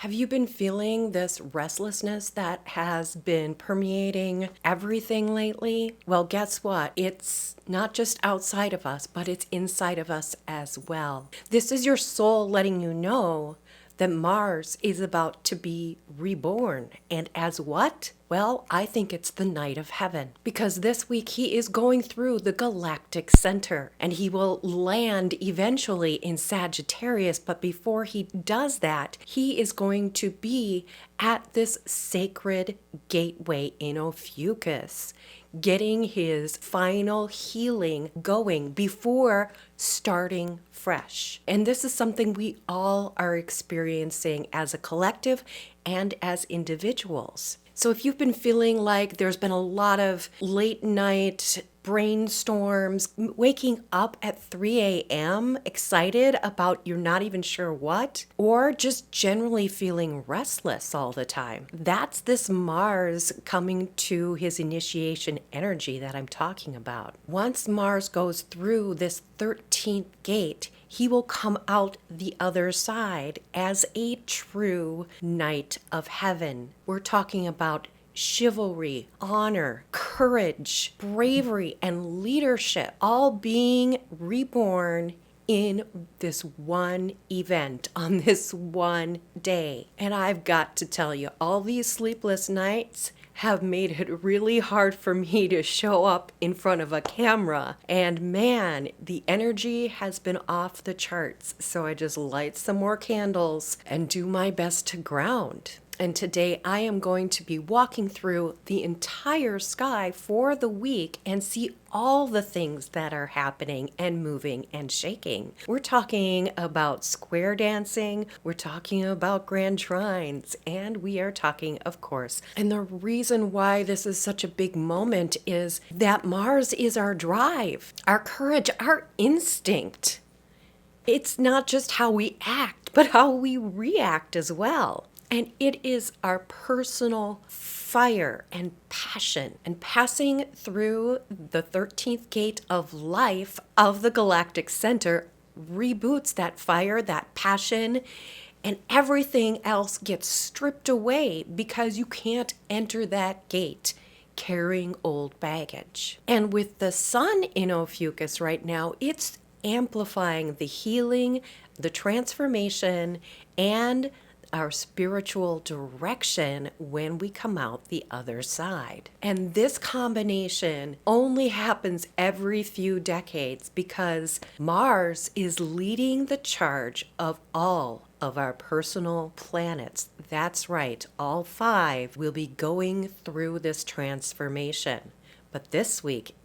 Have you been feeling this restlessness that has been permeating everything lately? Well, guess what? It's not just outside of us, but it's inside of us as well. This is your soul letting you know that Mars is about to be reborn. And as what? Well, I think it's the Knight of Heaven because this week he is going through the galactic center and he will land eventually in Sagittarius. But before he does that, he is going to be at this sacred gateway in Ophiuchus, getting his final healing going before starting fresh. And this is something we all are experiencing as a collective and as individuals. So if you've been feeling like there's been a lot of late night brainstorms, waking up at 3 a.m. excited about you're not even sure what, or just generally feeling restless all the time, that's this Mars coming to his initiation energy that I'm talking about. Once Mars goes through this 13th gate, he will come out the other side as a true Knight of Heaven. We're talking about chivalry, honor, courage, bravery, and leadership, all being reborn in this one event on this one day. And I've got to tell you, all these sleepless nights have made it really hard for me to show up in front of a camera. And man, the energy has been off the charts. So I just light some more candles and do my best to ground. And today I am going to be walking through the entire sky for the week and see all the things that are happening and moving and shaking. We're talking about square dancing, we're talking about grand trines, and we are talking, of course. And the reason why this is such a big moment is that Mars is our drive, our courage, our instinct. It's not just how we act, but how we react as well. And it is our personal fire and passion. And passing through the 13th gate of life of the galactic center reboots that fire, that passion, and everything else gets stripped away because you can't enter that gate carrying old baggage. And with the sun in Ophiuchus right now, it's amplifying the healing, the transformation, and our spiritual direction when we come out the other side. And this combination only happens every few decades because Mars is leading the charge of all of our personal planets. That's right, all 5 will be going through this transformation. But this week,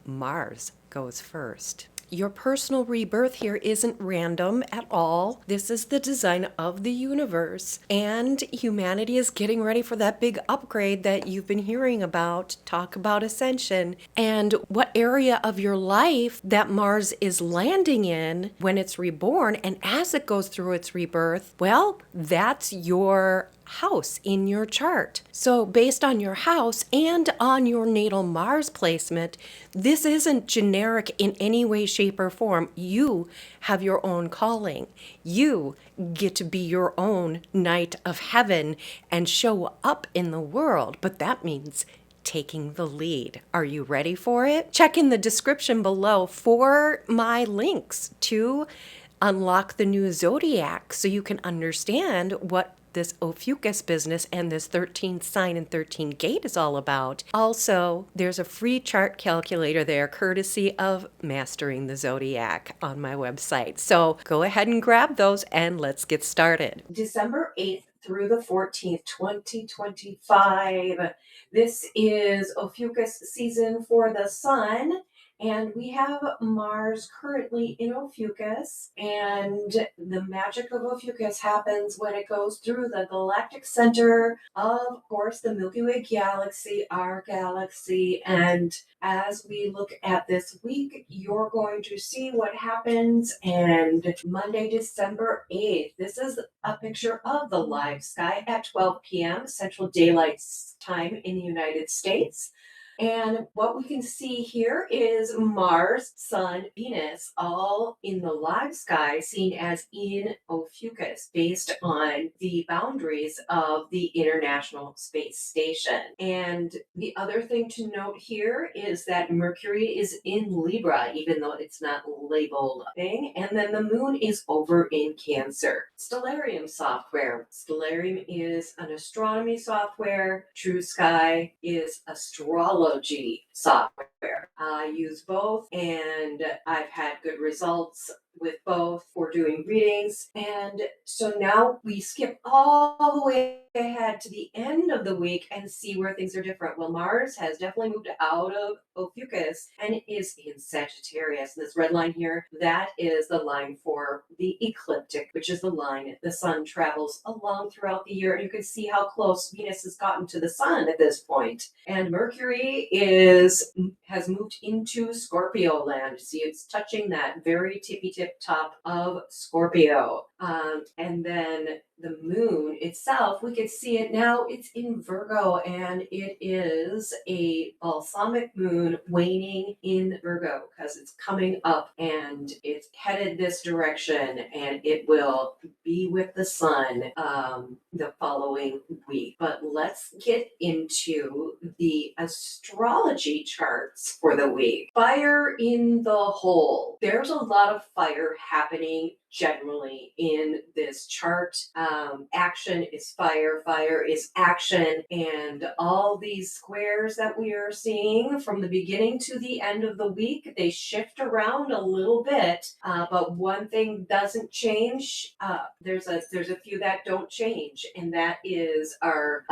Mars goes first. Your personal rebirth here isn't random at all. This is the design of the universe, and humanity is getting ready for that big upgrade that you've been hearing about. Talk about ascension and what area of your life that Mars is landing in when it's reborn, and as it goes through its rebirth, well, that's your house in your chart. So based on your house and on your natal Mars placement, this isn't generic in any way, shape, or form. You have your own calling. You get to be your own Knight of Heaven and show up in the world. But that means taking the lead. Are you ready for it? Check in the description below for my links to unlock the new Zodiac so you can understand what this Ophiuchus business and this 13th sign and 13th gate is all about. Also, there's a free chart calculator there, courtesy of Mastering the Zodiac on my website. So go ahead and grab those and let's get started. December 8th through the 14th, 2025. This is Ophiuchus season for the sun. And we have Mars currently in Ophiuchus, and the magic of Ophiuchus happens when it goes through the galactic center of course, the Milky Way galaxy, our galaxy. And as we look at this week, you're going to see what happens. And Monday, December 8th, this is a picture of the live sky at 12 p.m. Central Daylight Time in the United States. And what we can see here is Mars, Sun, Venus, all in the live sky, seen as in Ophiuchus, based on the boundaries of the International Space Station. And the other thing to note here is that Mercury is in Libra, even though it's not labeled a thing. And then the moon is over in Cancer. Stellarium software. Stellarium is an astronomy software. True Sky is astrology software. I use both and I've had good results with both for doing readings. And so now we skip all the way ahead to the end of the week and see where things are different. Well, Mars has definitely moved out of Ophiuchus and it is in Sagittarius. This red line here, that is the line for the ecliptic, which is the line the sun travels along throughout the year. And you can see how close Venus has gotten to the sun at this point. And Mercury has moved into Scorpio land. See, it's touching that very tippy tip top of Scorpio. And then the moon itself, we can see it now, it's in Virgo, and it is a balsamic moon waning in Virgo because it's coming up and it's headed this direction, and it will be with the sun the following week. But let's get into the astrology charts for the week. Fire in the hole. There's a lot of fire happening generally in this chart. Action is fire, fire is action, and all these squares that we are seeing from the beginning to the end of the week, they shift around a little bit, but one thing doesn't change. There's a few that don't change, and that is our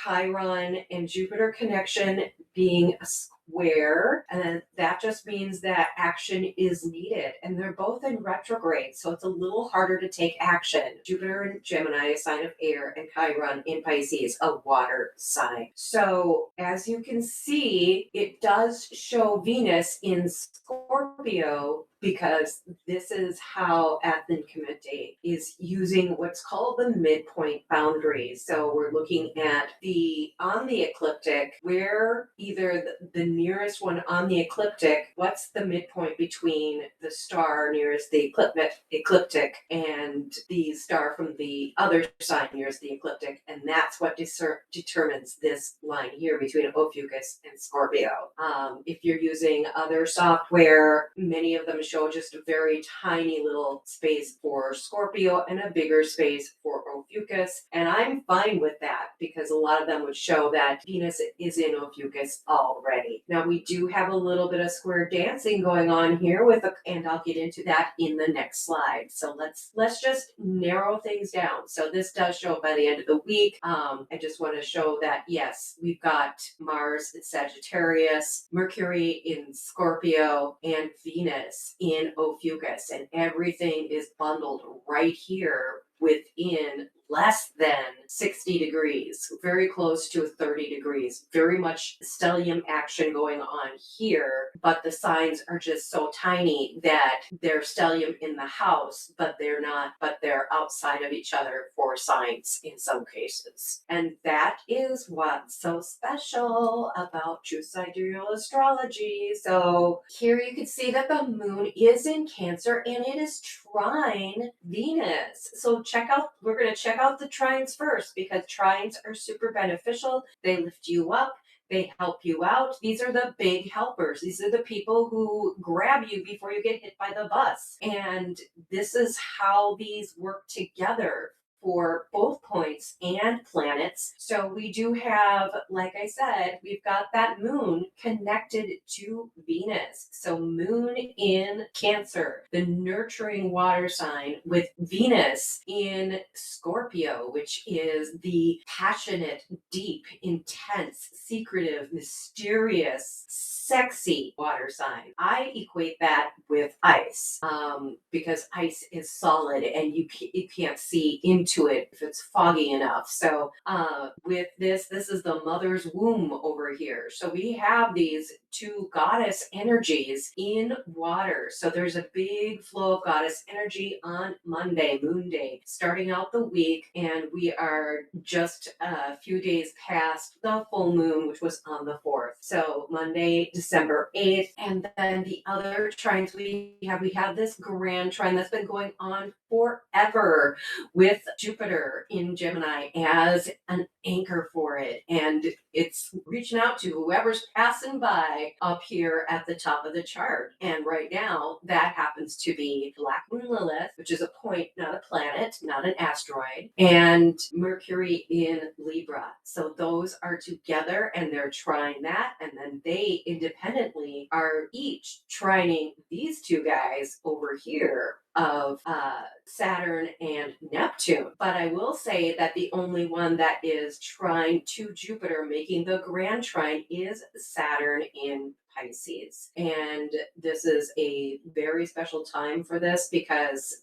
Chiron and Jupiter connection being a square, and that just means that action is needed, and they're both in retrograde, so it's a little harder to take action. Jupiter in Gemini, a sign of air, and Chiron in Pisces, a water sign. So as you can see, it does show Venus in Scorpio, because this is how Athen Comete is using what's called the midpoint boundaries. So we're looking at on the ecliptic, where either the nearest one on the ecliptic, what's the midpoint between the star nearest the ecliptic and the star from the other sign nearest the ecliptic, and that's what determines this line here between Ophiuchus and Scorpio. If you're using other software, many of them show just a very tiny little space for Scorpio and a bigger space for Ophiuchus, and I'm fine with that because a lot of them would show that Venus is in Ophiuchus already. Now we do have a little bit of square dancing going on here and I'll get into that in the next slide. So let's just narrow things down. So this does show by the end of the week. I just want to show that yes, we've got Mars in Sagittarius, Mercury in Scorpio, and Venus in Ophiuchus, and everything is bundled right here within less than 60 degrees, very close to 30 degrees, very much stellium action going on here, but the signs are just so tiny that they're stellium in the house, but they're outside of each other for signs in some cases. And that is what's so special about True Sidereal Astrology. So here you can see that the moon is in Cancer and it is trine Venus. So we're going to check out the trines first, because trines are super beneficial. They lift you up. They help you out. These are the big helpers. These are the people who grab you before you get hit by the bus. And this is how these work together for both points and planets. So we do have, like I said, we've got that moon connected to Venus. So moon in Cancer, the nurturing water sign, with Venus in Scorpio, which is the passionate, deep, intense, secretive, mysterious, sexy water sign. I equate that with ice, because ice is solid and you can't see into it if it's foggy enough. So with this is the mother's womb over over here. So we have these two goddess energies in water. So there's a big flow of goddess energy on Monday, Moon Day, starting out the week. And we are just a few days past the full moon, which was on the 4th. So Monday, December 8th. And then the other trines we have this grand trine that's been going on forever with Jupiter in Gemini as an anchor for it. And it's reaching out to whoever's passing by up here at the top of the chart. And right now, that happens to be Black Moon Lilith, which is a point, not a planet, not an asteroid, and Mercury in Libra. So those are together and they're trying that. And then they independently are each trining these two guys over here of Saturn and Neptune. But I will say that the only one that is trine to Jupiter, making the grand trine, is Saturn in Pisces. And this is a very special time for this because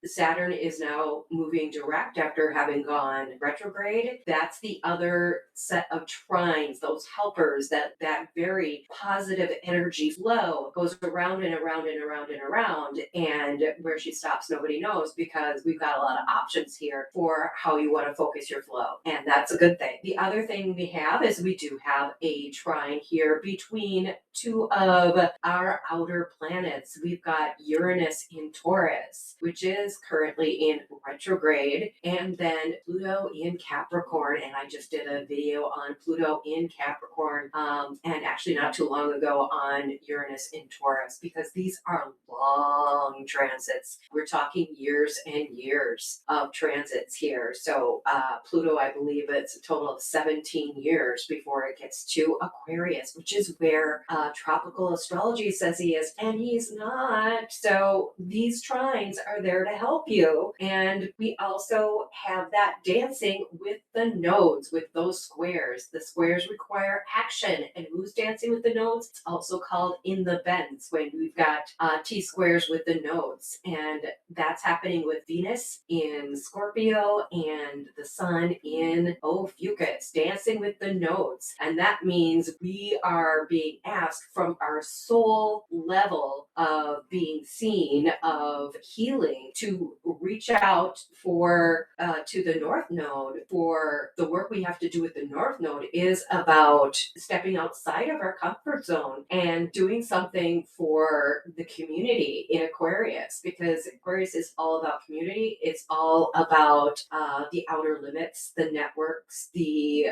Saturn is now moving direct after having gone retrograde. That's the other set of trines, those helpers, that very positive energy flow goes around and around and around and around. And where she stops, nobody knows, because we've got a lot of options here for how you want to focus your flow. And that's a good thing. The other thing we have is we do have a trine here between two of our outer planets. We've got Uranus in Taurus, which is currently in retrograde, and then Pluto in Capricorn. And I just did a video on Pluto in Capricorn, and actually not too long ago on Uranus in Taurus, because these are long transits. We're talking years and years of transits here. So Pluto, I believe it's a total of 17 years before it gets to Aquarius, which is where tropical astrology says he is, and he's not. So these trines are there to help you. And we also have that dancing with the nodes, with those squares. The squares require action. And who's dancing with the nodes? It's also called in the bends, when we've got T-squares with the nodes. And that's happening with Venus in Scorpio and the Sun in Ophiuchus, dancing with the nodes. And that means we are being asked from our soul level of being seen, of healing, to reach out for to the North Node. For the work we have to do with the North Node is about stepping outside of our comfort zone and doing something for the community in Aquarius, because Aquarius is all about community. It's all about the outer limits, the networks, the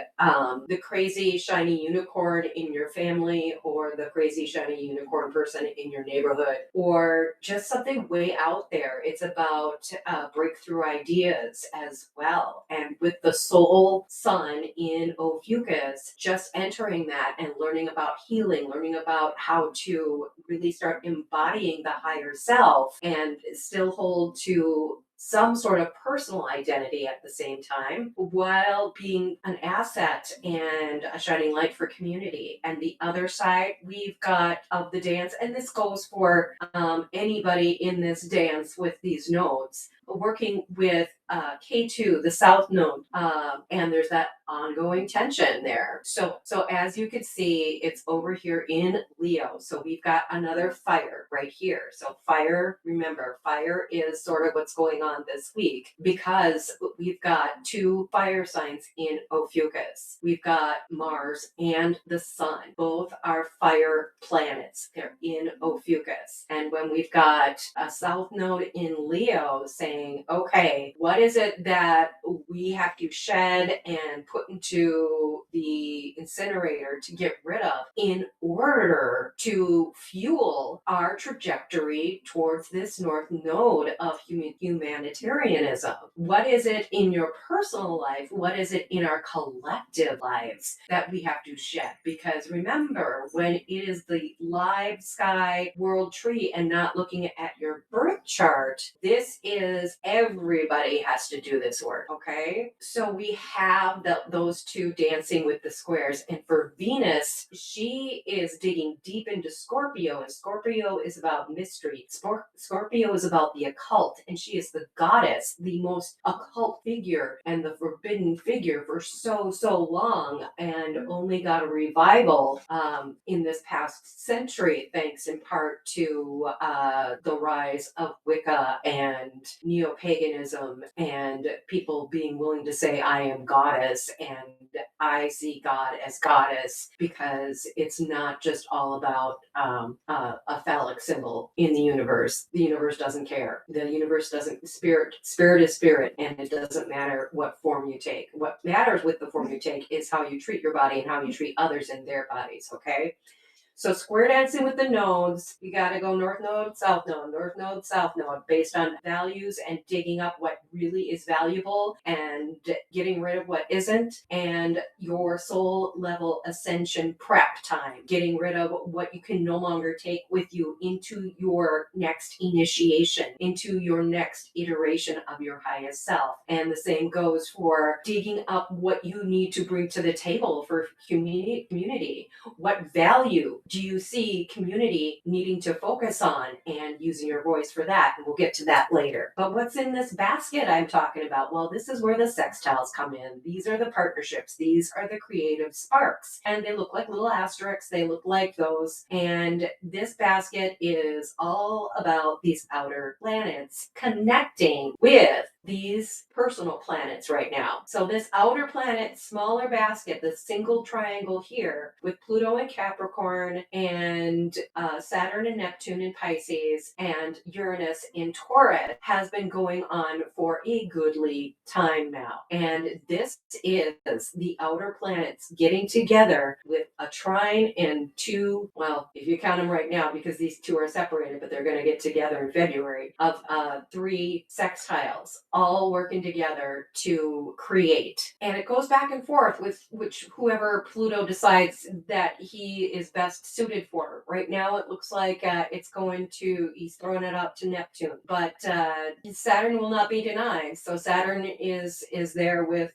crazy shiny unicorn in your family, or the crazy shiny unicorn person in your neighborhood, or just something way out there. It's about breakthrough ideas as well. And with the soul sun in Ophiuchus, just entering that and learning about healing, learning about how to really start embodying the higher self and still hold to some sort of personal identity at the same time, while being an asset and a shining light for community. And the other side we've got of the dance, and this goes for anybody in this dance with these nodes, working with K2, the South Node, and there's that ongoing tension there. So as you can see, it's over here in Leo. So we've got another fire right here. So fire, remember, fire is sort of what's going on this week, because we've got two fire signs in Ophiuchus. We've got Mars and the Sun. Both are fire planets. They're in Ophiuchus. And when we've got a South Node in Leo saying, okay, what is it that we have to shed and put into the incinerator to get rid of in order to fuel our trajectory towards this North Node of humanitarianism? What is it in your personal life? What is it in our collective lives that we have to shed? Because remember, when it is the live sky world tree and not looking at your birth chart, this is because everybody has to do this work, okay? So we have those two dancing with the squares. And for Venus, she is digging deep into Scorpio, and Scorpio is about mystery. Scorpio is about the occult, and she is the goddess, the most occult figure and the forbidden figure for so long, and only got a revival in this past century, thanks in part to the rise of Wicca and neo-paganism and people being willing to say, I am goddess and I see God as goddess, because it's not just all about a phallic symbol in the universe. The universe doesn't care. The universe doesn't, spirit is spirit, and it doesn't matter what form you take. What matters with the form you take is how you treat your body and how you treat others in their bodies, okay? So square dancing with the nodes, you got to go north node, south node, based on values and digging up what really is valuable and getting rid of what isn't, and your soul level ascension prep time, getting rid of what you can no longer take with you into your next initiation, into your next iteration of your highest self. And the same goes for digging up what you need to bring to the table for community. What value do you see community needing to focus on, and using your voice for that? And we'll get to that later. But what's in this basket I'm talking about? Well, this is where the sextiles come in. These are the partnerships. These are the creative sparks. And they look like little asterisks. They look like those. And this basket is all about these outer planets connecting with these personal planets right now. So this outer planet, smaller basket, the single triangle here with Pluto in Capricorn and Saturn and Neptune in Pisces and Uranus in Taurus, has been going on for a goodly time now. And this is the outer planets getting together with a trine and two, well, if you count them right now, because these two are separated, but they're going to get together in February, of 3 sextiles, all working together to create. And it goes back and forth with whoever Pluto decides that he is best suited for. Right now it looks like he's throwing it up to Neptune, but Saturn will not be denied. So Saturn is there with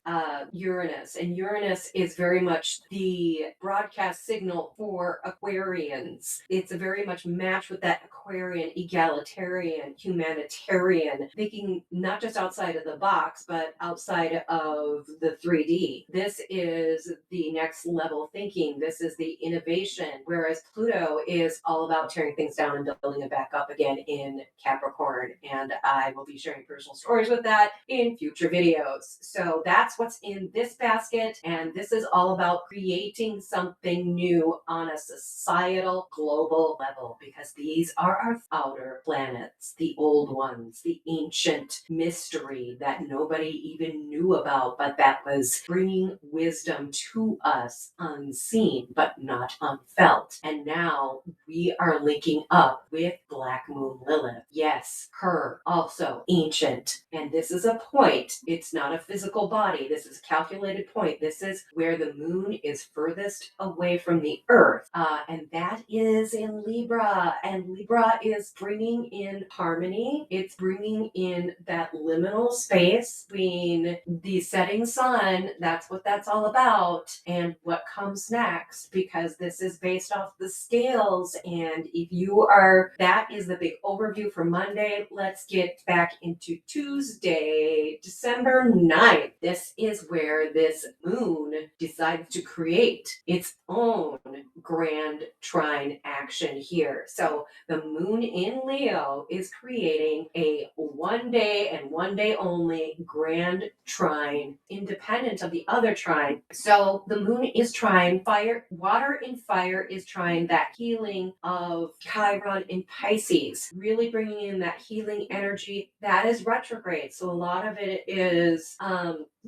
Uranus, and Uranus is very much the broadcast signal for Aquarians. It's a very much match with that Aquarian, egalitarian, humanitarian, thinking not just outside of the box, but outside of the 3D. This is the next level thinking. This is the innovation, whereas Pluto is all about tearing things down and building it back up again in Capricorn. And I will be sharing personal stories with that in future videos. So that's what's in this basket. And this is all about creating something new on a societal, global level, because these are our outer planets, the old ones, the ancient mystery that nobody even knew about, but that was bringing wisdom to us unseen, but not unfelt. And now we are linking up with Black Moon Lilith. Yes, her, also ancient. And this is a point. It's not a physical body. This is a calculated point. This is where the moon is furthest away from the earth. And that is in Libra. And Libra is bringing in harmony. It's bringing in that liminal space between the setting sun, that's what that's all about, and what comes next, because this is based off the scales. And if you are, that is the big overview for Monday. Let's get back into Tuesday, December 9th. This is where this moon decides to create its own grand trine action here. So the moon in Leo is creating a one day and one day only grand trine, independent of the other trine. So the moon is trine fire, water in fire is trine that healing of Chiron in Pisces, really bringing in that healing energy that is retrograde. So a lot of it is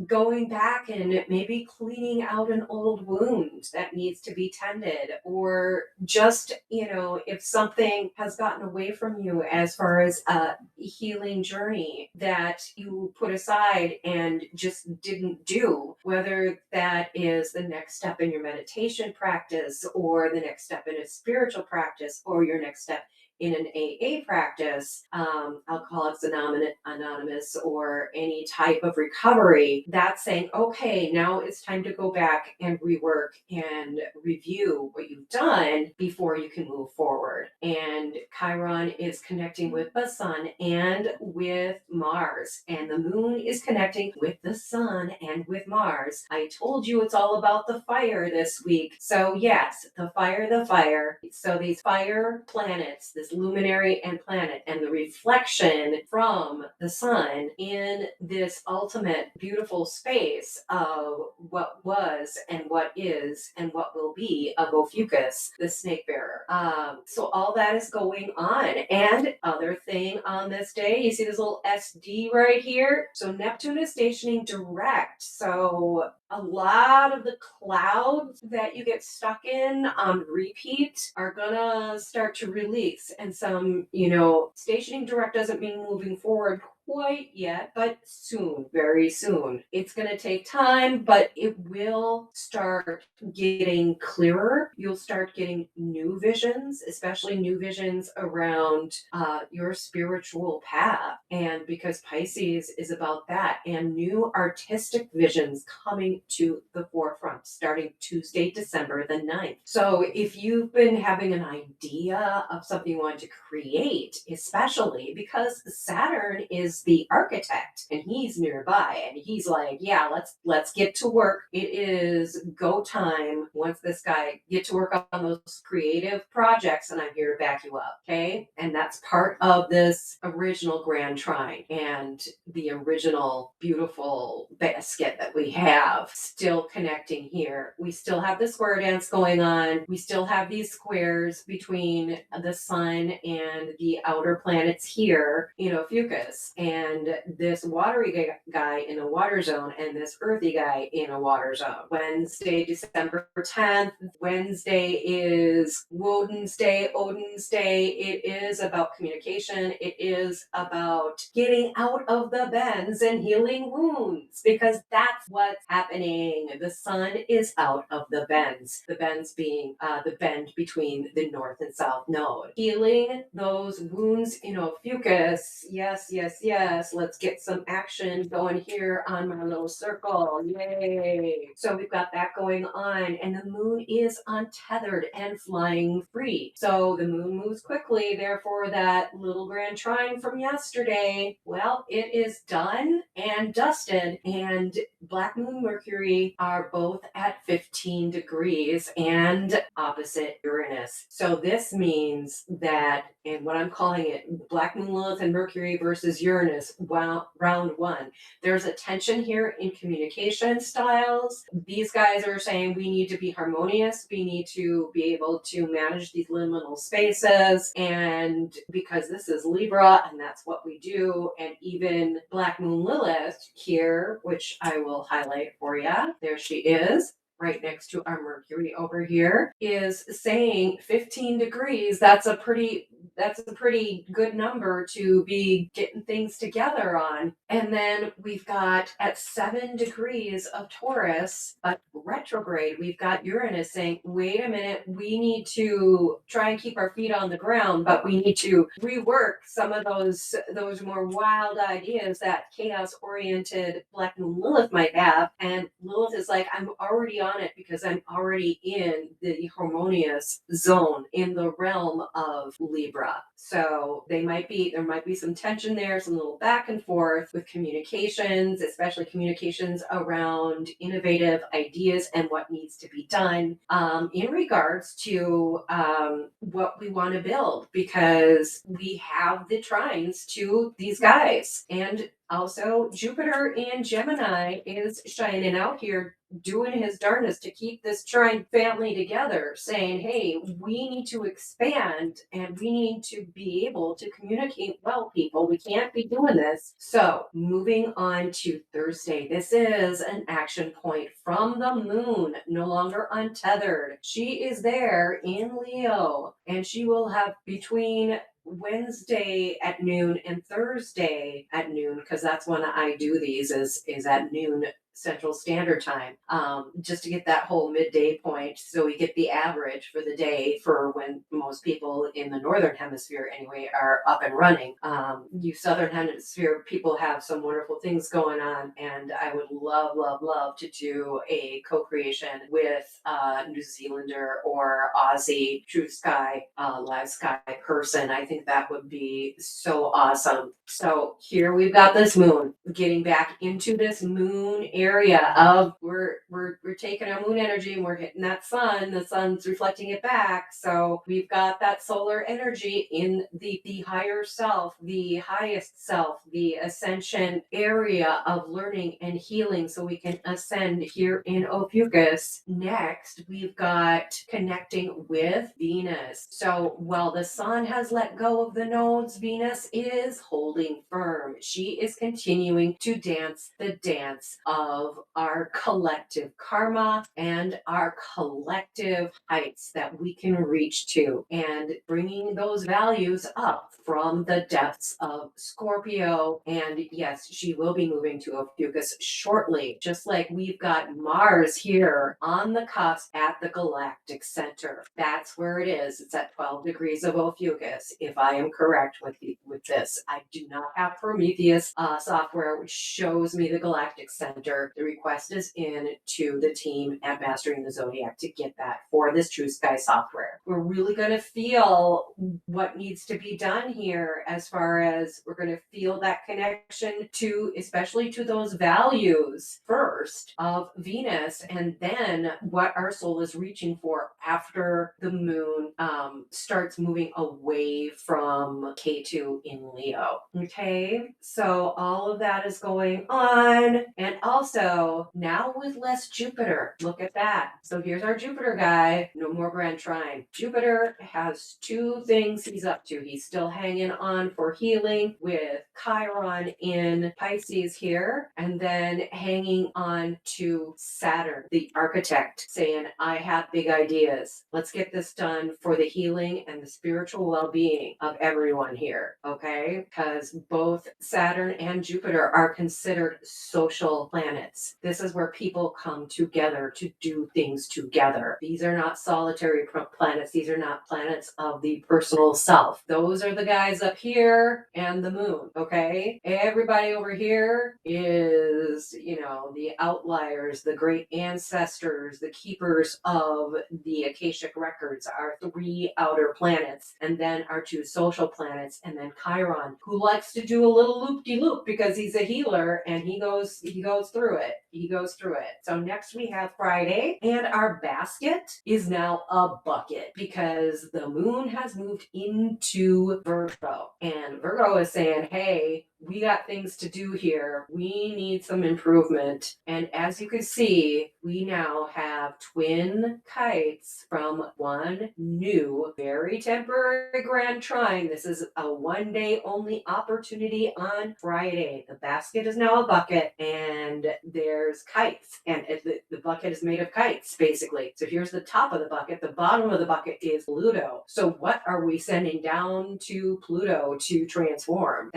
going back and maybe cleaning out an old wound that needs to be tended, or just, if something has gotten away from you as far as a healing journey that you put aside and just didn't do, whether that is the next step in your meditation practice, or the next step in a spiritual practice, or your next step in an AA practice, Alcoholics Anonymous, or any type of recovery, that's saying, okay, now it's time to go back and rework and review what you've done before you can move forward. And Chiron is connecting with the sun and with Mars, and the moon is connecting with the sun and with Mars. I told you it's all about the fire this week. So yes, the fire. So these fire planets, this luminary and planet, and the reflection from the sun in this ultimate beautiful space of what was and what is and what will be of Ophiuchus, the snake bearer. So all that is going on. And other thing on this day, you see this little SD right here? So Neptune is stationing direct. So a lot of the clouds that you get stuck in on repeat are gonna start to release. And some, stationing direct doesn't mean moving forward quite yet, but soon, very soon. It's going to take time, but it will start getting clearer. You'll start getting new visions, especially new visions around your spiritual path. And because Pisces is about that, and new artistic visions coming to the forefront starting Tuesday, December the 9th. So if you've been having an idea of something you want to create, especially because Saturn is the architect and he's nearby and he's like, yeah, let's get to work. It is go time. Once this guy get to work on those creative projects, and I'm here to back you up. Okay. And that's part of this original grand trine and the original beautiful basket that we have still connecting here. We still have the square dance going on. We still have these squares between the sun and the outer planets here in Ophiuchus, and this watery guy in a water zone and this earthy guy in a water zone. Wednesday, December 10th. Wednesday is Woden's Day, Odin's Day. It is about communication. It is about getting out of the bends and healing wounds, because that's what's happening. The sun is out of the bends being the bend between the north and south node. Healing those wounds in Ophiuchus. Yes. Let's get some action going here on my little circle. Yay. So we've got that going on, and the moon is untethered and flying free. So the moon moves quickly, therefore that little grand trine from yesterday, well, it is done and dusted, and Black Moon Mercury are both at 15 degrees and opposite Uranus. So this means that, and what I'm calling it, Black Moon Lilith and Mercury versus Uranus, round one. There's a tension here in communication styles. These guys are saying we need to be harmonious. We need to be able to manage these liminal spaces. And because this is Libra and that's what we do, and even Black Moon Lilith here, which I will highlight for you. There she is, right next to our Mercury over here, is saying 15 degrees. That's a pretty good number to be getting things together on. And then we've got at 7 degrees of Taurus, but retrograde, we've got Uranus saying, wait a minute, we need to try and keep our feet on the ground, but we need to rework some of those more wild ideas that chaos-oriented Black Moon Lilith might have. And Lilith is like, I'm already on it because I'm already in the harmonious zone in the realm of Libra. So there might be some tension there, some little back and forth with communications, especially communications around innovative ideas and what needs to be done in regards to what we want to build, because we have the trines to these guys. And also Jupiter in Gemini is shining out here, doing his darndest to keep this trine family together, saying, hey, we need to expand and we need to be able to communicate well, people. We can't be doing this. So moving on to Thursday, this is an action point from the moon, no longer untethered. She is there in Leo, and she will have between Wednesday at noon and Thursday at noon, because that's when I do these is at noon Central Standard Time, just to get that whole midday point. So we get the average for the day for when most people in the Northern Hemisphere anyway are up and running. You Southern Hemisphere people have some wonderful things going on, and I would love, love, love to do a co-creation with a New Zealander or Aussie True Sky, Live Sky person. I think that would be so awesome. So here we've got this moon, getting back into this moon area of we're taking our moon energy and we're hitting that sun. The sun's reflecting it back. So we've got that solar energy in the higher self, the highest self, the ascension area of learning and healing, so we can ascend here in Ophiuchus. Next, we've got connecting with Venus. So while the sun has let go of the nodes, Venus is holding firm. She is continuing to dance the dance of our collective karma and our collective heights that we can reach to, and bringing those values up from the depths of Scorpio. And yes, she will be moving to Ophiuchus shortly, just like we've got Mars here on the cusp at the galactic center. That's where it is. It's at 12 degrees of Ophiuchus, if I am correct with this. I do not have Prometheus software, which shows me the galactic center. The request is in to the team at Mastering the Zodiac to get that for this True Sky software. We're really going to feel what needs to be done here, as far as we're going to feel that connection to, especially to those values first of Venus, and then what our soul is reaching for after the moon starts moving away from K2 in Leo. Okay, so all of that is going on, and also now with less Jupiter. Look at that. So here's our Jupiter guy. No more grand trine. Jupiter has two things he's up to. He's still hanging on for healing with Chiron in Pisces here, and then hanging on to Saturn, the architect, saying, I have big ideas. Let's get this done for the healing and the spiritual well-being of everyone here, okay? Because both Saturn and Jupiter are considered social planets. This is where people come together to do things together. These are not solitary planets. These are not planets of the personal self. Those are the guys up here and the moon, okay? Everybody over here is, the outliers, the great ancestors, the keepers of the Akashic records, our three outer planets, and then our two social planets, and then Chiron, who likes to do a little loop-de-loop because he's a healer, and he goes through it. He goes through it. So next we have Friday, and our basket is now a bucket because the moon has moved into Virgo, and Virgo is saying, hey, we got things to do here. We need some improvement. And as you can see, we now have twin kites from one new, very temporary grand trine. This is a one-day only opportunity on Friday. The basket is now a bucket, and there's kites. And the bucket is made of kites, basically. So here's the top of the bucket. The bottom of the bucket is Pluto. So what are we sending down to Pluto to transform?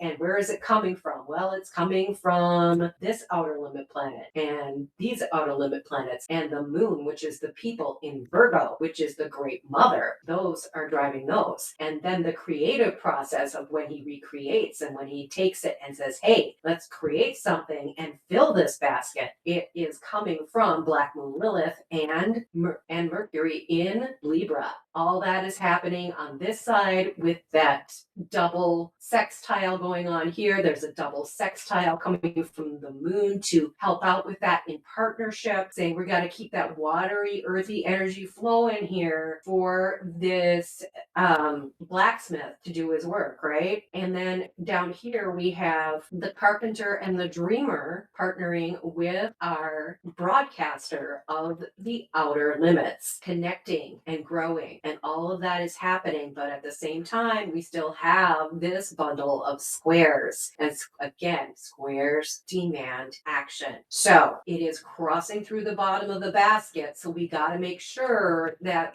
And where is it coming from? Well, it's coming from this outer limit planet and these outer limit planets, and the moon, which is the people in Virgo, which is the great mother. Those are driving those. And then the creative process of when he recreates and when he takes it and says, hey, let's create something and fill this basket. It is coming from Black Moon Lilith and Mercury in Libra. All that is happening on this side with that double sextile going on here. There's a double sextile coming from the moon to help out with that in partnership, saying we got to keep that watery, earthy energy flowing here for this blacksmith to do his work, right? And then down here we have the carpenter and the dreamer partnering with our broadcaster of the outer limits, connecting and growing. And all of that is happening, but at the same time, we still have this bundle of squares. And again, squares demand action. So it is crossing through the bottom of the basket. So we got to make sure that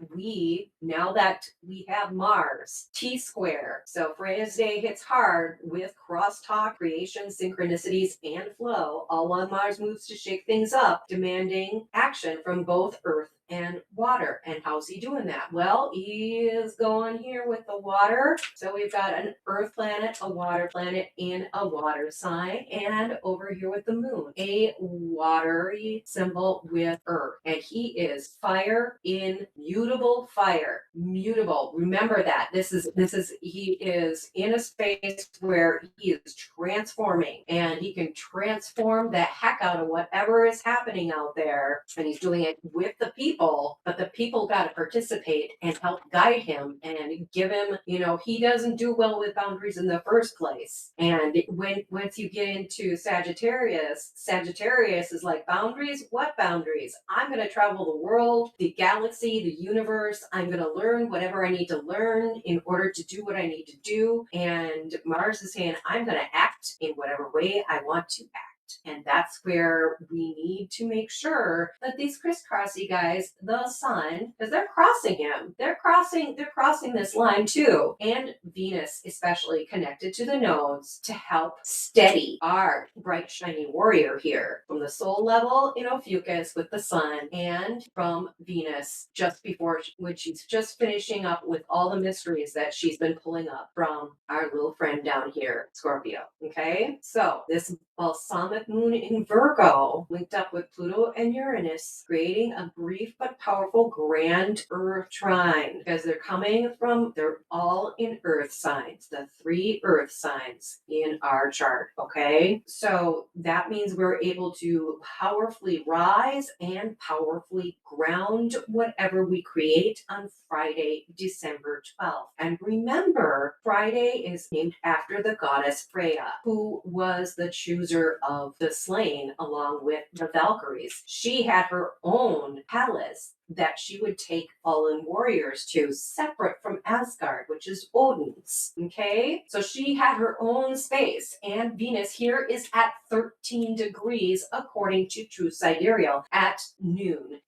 now that we have Mars, T square. So Freya's day hits hard with crosstalk, creation, synchronicities, and flow, all while Mars moves to shake things up, demanding action from both Earth and water. And how's he doing that? Well, he is going here with the water. So we've got an earth planet, a water planet in a water sign, and over here with the moon, a watery symbol with earth. And he is fire, immutable fire. Mutable. Remember that. He is in a space where he is transforming, and he can transform the heck out of whatever is happening out there. And he's doing it with the people, but the people got to participate and help guide him and give him, he doesn't do well with boundaries in the first place. And once you get into Sagittarius is like, boundaries? What boundaries? I'm going to travel the world, the galaxy, the universe. I'm going to learn whatever I need to learn in order to do what I need to do. And Mars is saying, I'm going to act in whatever way I want to act. And that's where we need to make sure that these crisscrossy guys, the sun, because they're crossing him, they're crossing this line too. And Venus, especially connected to the nodes to help steady our bright, shiny warrior here from the soul level in Ophiuchus with the sun, and from Venus just before, when she's just finishing up with all the mysteries that she's been pulling up from our little friend down here, Scorpio. Okay, so this balsamic moon in Virgo linked up with Pluto and Uranus, creating a brief but powerful grand Earth trine, because they're all in Earth signs, the 3 Earth signs in our chart. Okay, so that means we're able to powerfully rise and powerfully ground whatever we create on Friday, December 12th. And remember, Friday is named after the goddess Freya, who was the chooser of the slain along with the Valkyries. She had her own palace that she would take fallen warriors to, separate from Asgard, which is Odin's. Okay? So she had her own space, and Venus here is at 13 degrees according to True Sidereal at noon,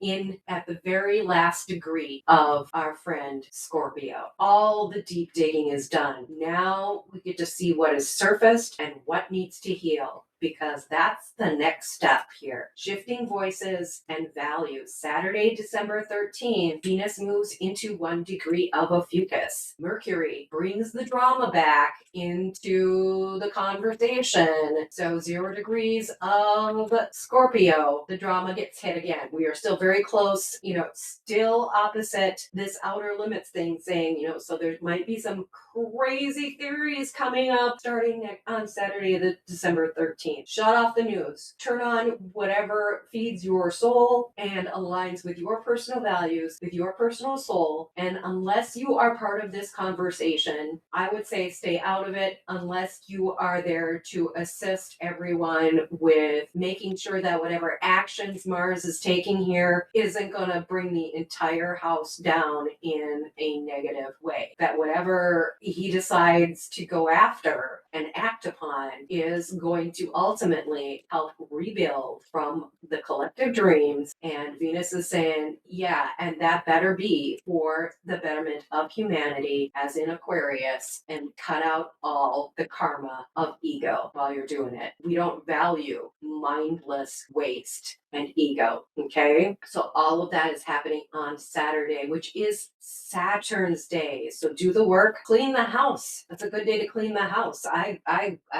at the very last degree of our friend Scorpio. All the deep digging is done. Now we get to see what is surfaced and what needs to heal, because that's the next step here. Shifting voices and values. Saturday, December 13th, Venus moves into 1 degree of Ophiuchus. Mercury brings the drama back into the conversation. So 0 degrees of Scorpio, the drama gets hit again. We are still very close, still opposite this outer limits thing, saying, so there might be some crazy theories coming up starting on Saturday, the December 13th. Shut off the news. Turn on whatever feeds your soul and aligns with your personal values, with your personal soul. And unless you are part of this conversation, I would say stay out of it unless you are there to assist everyone with making sure that whatever actions Mars is taking here isn't going to bring the entire house down in a negative way. That whatever he decides to go after and act upon is going to ultimately help rebuild from the collective dreams. And Venus is saying, yeah, and that better be for the betterment of humanity, as in Aquarius, and cut out all the karma of ego while you're doing it. We don't value mindless waste and ego. Okay, so all of that is happening on Saturday, which is Saturn's day. So do the work, clean the house. That's a good day to clean the house. I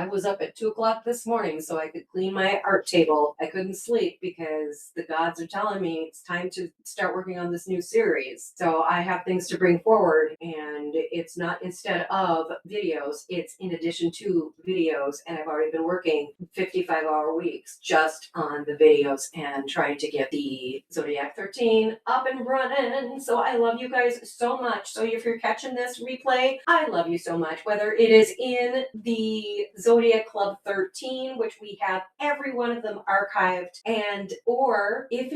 was up at 2:00 this morning so I could clean my art table. I couldn't sleep because the gods are telling me it's time to start working on this new series. So I have things to bring forward, and it's not instead of videos, it's in addition to videos. And I've already been working 55-hour weeks just on the videos and trying to get the Zodiac 13 up and running. So I love you guys so much. So if you're catching this replay, I love you so much. Whether it is in the Zodiac Club 13, which we have every one of them archived, or if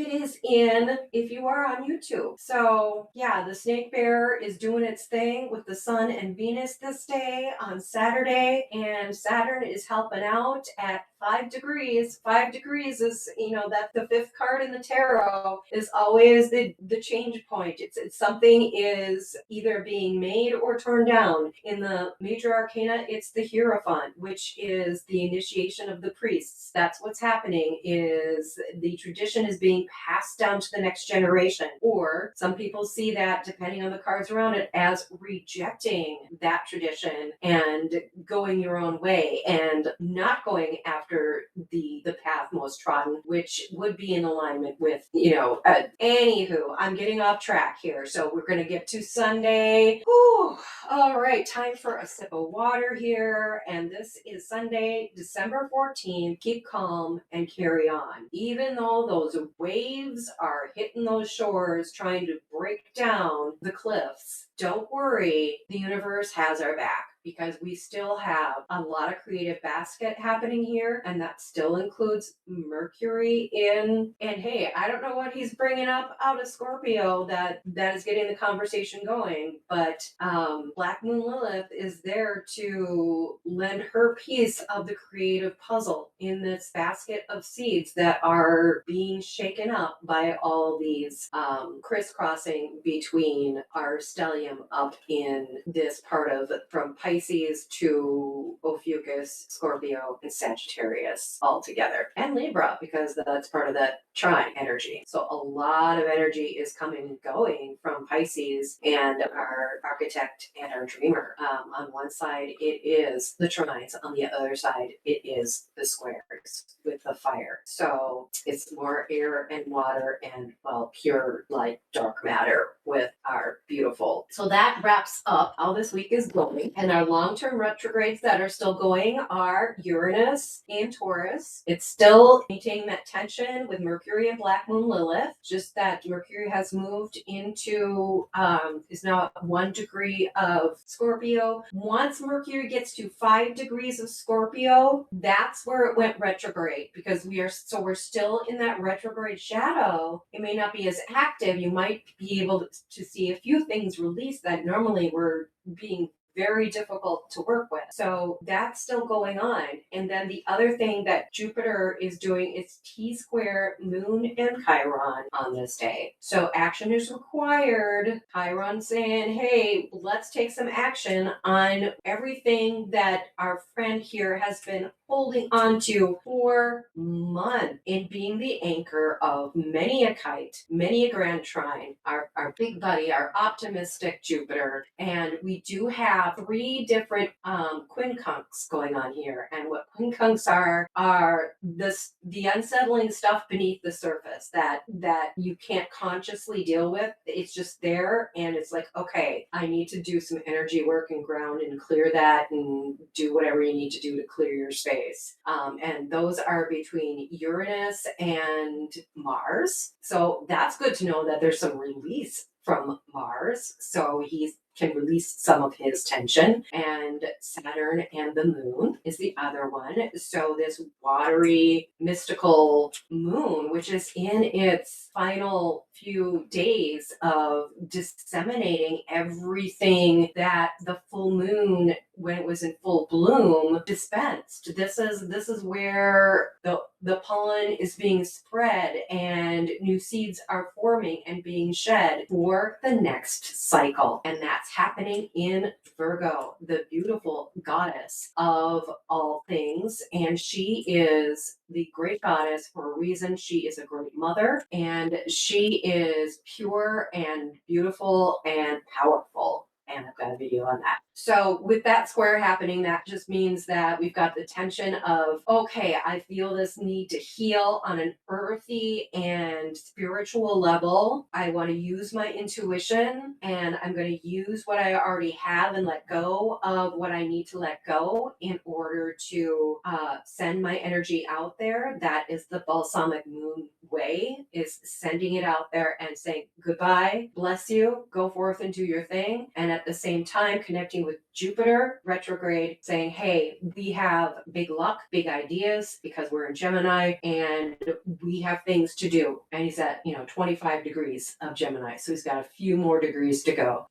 you are on YouTube. So yeah, the snake bear is doing its thing with the sun and Venus this day on Saturday, and Saturn is helping out at 5 degrees. 5 degrees is, that the fifth card in the tarot is always the change point. It's something is either being made or torn down. In the major arcana, it's the Hierophant, which is the initiation of the priests. That's what's happening, is the tradition is being passed down to the next generation. Or some people see that, depending on the cards around it, as rejecting that tradition and going your own way and not going after the path most trodden, which would be in alignment with, anywho, I'm getting off track here. So we're going to get to Sunday. Whew. All right, time for a sip of water here. And this is Sunday, December 14th. Keep calm and carry on. Even though those waves are hitting those shores, trying to break down the cliffs, don't worry, the universe has our back, because we still have a lot of creative basket happening here, and that still includes Mercury in. And hey, I don't know what he's bringing up out of Scorpio that is getting the conversation going, but Black Moon Lilith is there to lend her piece of the creative puzzle in this basket of seeds that are being shaken up by all these crisscrossing between our stellium up in this part of, from Pisces to Ophiuchus, Scorpio, and Sagittarius all together. And Libra, because that's part of that trine energy. So a lot of energy is coming and going from Pisces and our architect and our dreamer. On one side, it is the trines. On the other side, it is the squares with the fire. So it's more air and water and, well, pure, like, dark matter with our beautiful. So that wraps up how this week is going. And our long-term retrogrades that are still going are Uranus and Taurus. It's still maintaining that tension with Mercury and Black Moon Lilith, just that Mercury has moved into, is now at 1 degree of Scorpio. Once Mercury gets to 5 degrees of Scorpio, that's where it went retrograde, because we're still in that retrograde shadow. It may not be as active. You might be able to see a few things released that normally were being very difficult to work with. So that's still going on. And then the other thing that Jupiter is doing is T-square Moon and Chiron on this day. So action is required. Chiron saying, hey, let's take some action on everything that our friend here has been holding on to for months, in being the anchor of many a kite, many a grand trine, our big buddy, our optimistic Jupiter. And we do have 3 different quincunx going on here. And what quincunx are the unsettling stuff beneath the surface that you can't consciously deal with. It's just there, and it's like, okay, I need to do some energy work and ground and clear that and do whatever you need to do to clear your space. And those are between Uranus and Mars. So that's good to know that there's some release from Mars. So he can release some of his tension. And Saturn and the moon is the other one. So this watery, mystical moon, which is in its final few days of disseminating everything that the full moon, when it was in full bloom, dispensed. This is where the pollen is being spread and new seeds are forming and being shed for the next cycle. And that's happening in Virgo, the beautiful goddess of all things. And she is the great goddess for a reason. She is a great mother, and she is pure and beautiful and powerful. And I've got a video on that. So with that square happening, that just means that we've got the tension of, okay, I feel this need to heal on an earthy and spiritual level. I want to use my intuition, and I'm going to use what I already have and let go of what I need to let go in order to send my energy out there. That is the balsamic moon way is sending it out there and saying goodbye, bless you, go forth and do your thing. And at the same time, connecting with Jupiter retrograde, saying, hey, we have big luck, big ideas because we're in Gemini and we have things to do. And he's at, 25 degrees of Gemini. So he's got a few more degrees to go.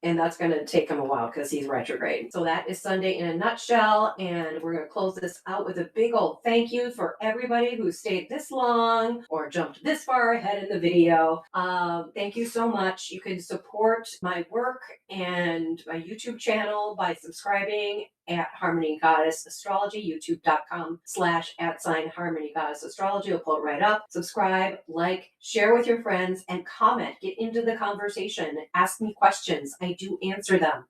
And that's going to take him a while because he's retrograde. So that is Sunday in a nutshell. And we're going to close this out with a big old thank you for everybody who stayed this long or jumped this far ahead in the video. Thank you so much. You can support my work and my YouTube channel by subscribing at Harmony Goddess Astrology, youtube.com/@Harmony Goddess Astrology. It'll pull it right up. Subscribe, like, share with your friends, and comment. Get into the conversation. Ask me questions. I do answer them.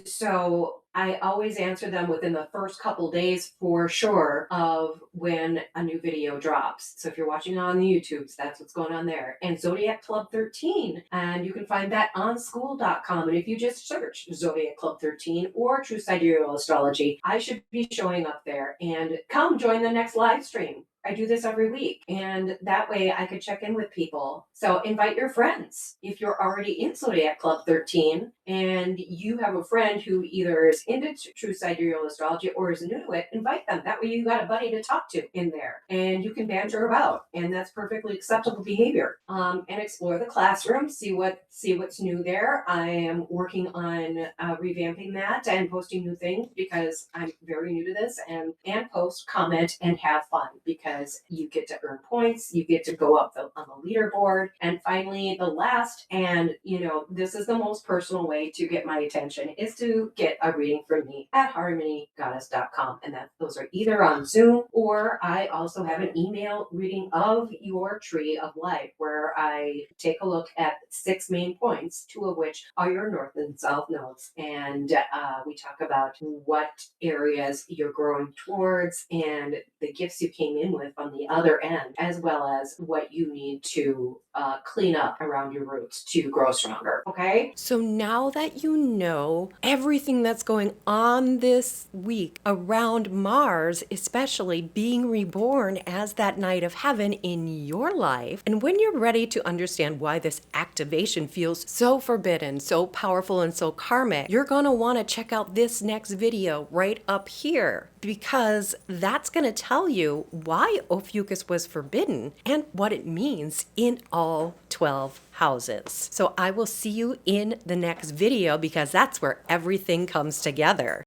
So I always answer them within the first couple days for sure of when a new video drops. So if you're watching on the YouTubes, that's what's going on there. And Zodiac Club 13, and you can find that on school.com. And if you just search Zodiac Club 13 or True Sidereal Astrology, I should be showing up there. And come join the next live stream. I do this every week, and that way I could check in with people. So invite your friends. If you're already in Zodiac Club 13 and you have a friend who either is into True Sidereal Astrology or is new to it, invite them. That way you got a buddy to talk to in there, and you can banter about, and that's perfectly acceptable behavior. And explore the classroom, see what's new there. I am working on revamping that and posting new things because I'm very new to this, and post, comment, and have fun because you get to earn points, you get to go up on the leaderboard. And finally, the last, and this is the most personal way to get my attention, is to get a reading from me at harmonygoddess.com. And those are either on Zoom, or I also have an email reading of your tree of life where I take a look at 6 main points, 2 of which are your north and south nodes. And we talk about what areas you're growing towards and the gifts you came in with on the other end, as well as what you need to clean up around your roots to grow stronger. Okay? So now that you know everything that's going on this week around Mars, especially being reborn as that Knight of Heaven in your life, and when you're ready to understand why this activation feels so forbidden, so powerful, and so karmic, you're going to want to check out this next video right up here, because that's going to tell you why Ophiuchus was forbidden and what it means in all 12 houses. So I will see you in the next video because that's where everything comes together.